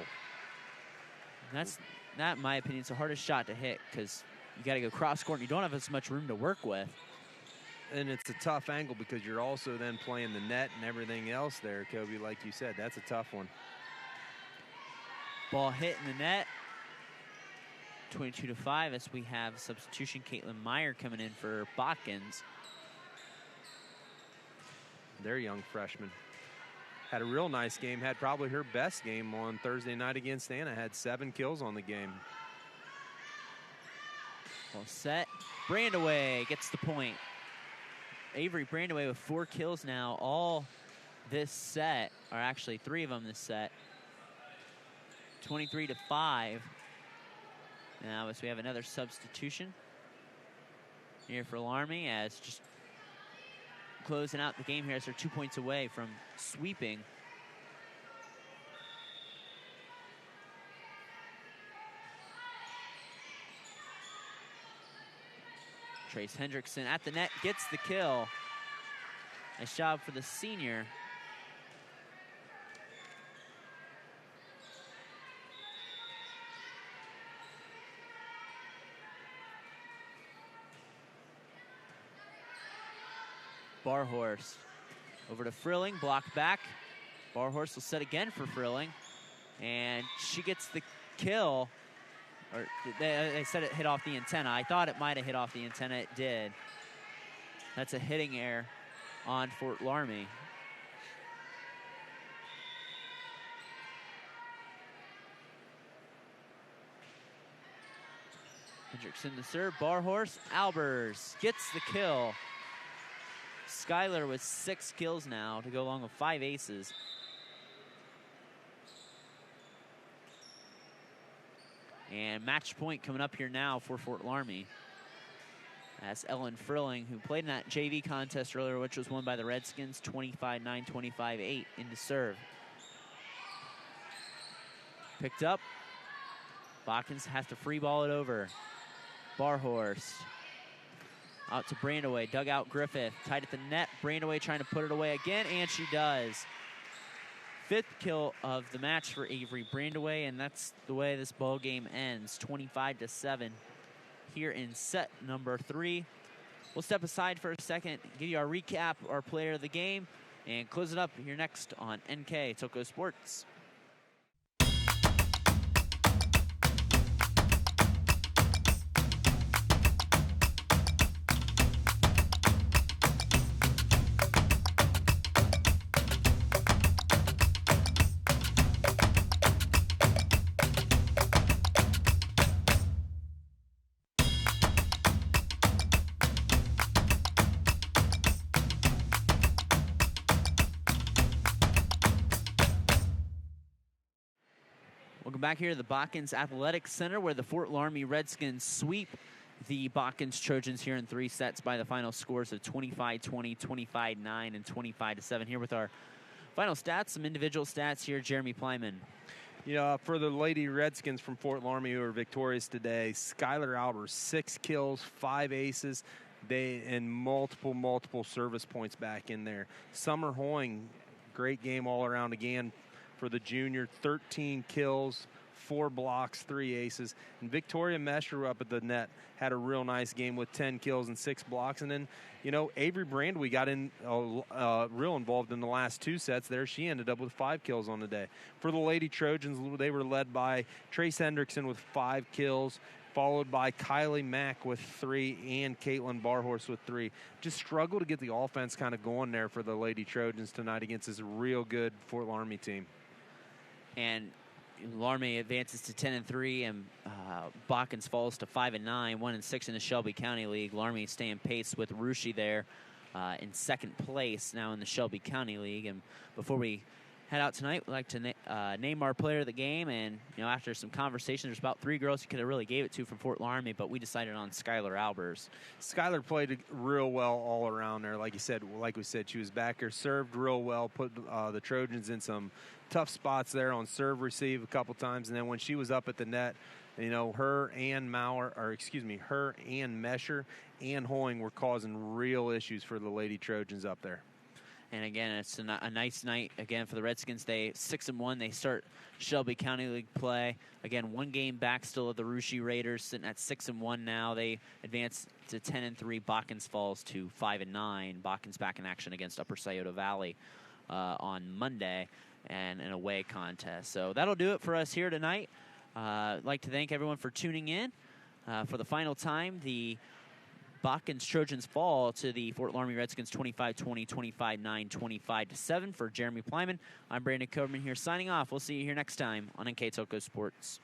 That, in my opinion, is the hardest shot to hit because you got to go cross-court and you don't have as much room to work with. And it's a tough angle because you're also then playing the net and everything else there, Kobe, like you said. That's a tough one. Ball hit in the net. 22-5 as we have substitution Caitlin Meyer coming in for Botkins. Their young freshman. Had a real nice game, had probably her best game on Thursday night against Anna, had 7 kills on the game. Well set. Brandaway gets the point. Avery Brandaway with 4 kills now, all this set, or actually 3 of them this set. 23-5. Now as we have another substitution here for Loramie, as just closing out the game here as they're 2 points away from sweeping. Trace Hendrickson at the net, gets the kill. Nice job for the senior. Barhorst over to Frilling, blocked back. Barhorst will set again for Frilling, and she gets the kill. Or they said it hit off the antenna. I thought it might have hit off the antenna. It did. That's a hitting error on Fort Loramie. Hendrickson to serve. Barhorst. Albers gets the kill. Skylar with 6 kills now to go along with 5 aces. And match point coming up here now for Fort Loramie. That's Ellen Frilling, who played in that JV contest earlier, which was won by the Redskins, 25-9, 25-8 into serve. Picked up. Botkins has to free ball it over. Barhorst. Out to Brandaway, dug out Griffith, tied at the net. Brandaway trying to put it away again, and she does. 5th kill of the match for Avery Brandaway, and that's the way this ball game ends, 25-7 here in set number 3. We'll step aside for a second, give you our recap, our player of the game, and close it up here next on NKTelco Sports. Welcome back here to the Botkins Athletic Center, where the Fort Loramie Redskins sweep the Botkins Trojans here in 3 sets by the final scores of 25-20, 25-9, and 25-7. Here with our final stats, some individual stats here. Jeremy Plyman. You know, for the Lady Redskins from Fort Loramie who are victorious today, Skylar Albers, 6 kills, 5 aces, and multiple service points back in there. Summer Hoying, great game all around again. For the junior, 13 kills, 4 blocks, 3 aces. And Victoria Mesher up at the net had a real nice game with 10 kills and 6 blocks. And then, you know, Avery Brandaway got in real involved in the last 2 sets there. She ended up with 5 kills on the day. For the Lady Trojans, they were led by Trace Hendrickson with 5 kills, followed by Kylie Mack with 3 and Caitlin Barhorst with 3. Just struggled to get the offense kind of going there for the Lady Trojans tonight against this real good Fort Loramie team. And Loramie advances to 10-3, and Botkins falls to 5-9, 1-6 in the Shelby County League. Loramie staying pace with Russia there in 2nd place now in the Shelby County League. And before we head out tonight, we'd like to name our player of the game. And you know, after some conversation, there's about 3 girls you could have really gave it to from Fort Loramie, but we decided on Skylar Albers. Skylar played real well all around there. Like we said, she was back there, served real well, put the Trojans in some tough spots there on serve receive a couple times, and then when she was up at the net, you know, her and Mesher and Hoying were causing real issues for the Lady Trojans up there. And again, it's a nice night again for the Redskins. They 6-1. They start Shelby County League play. Again, 1 game back still of the Russia Raiders, sitting at 6-1 now. They advance to 10-3. Botkins falls to 5-9. Botkins back in action against Upper Scioto Valley on Monday and an away contest. So that'll do it for us here tonight. I'd like to thank everyone for tuning in. For the final time, the Botkins Trojans fall to the Fort Loramie Redskins 25-20, 25-9, 25-7. For Jeremy Plyman, I'm Brandon Coberman here signing off. We'll see you here next time on NKTelco Sports.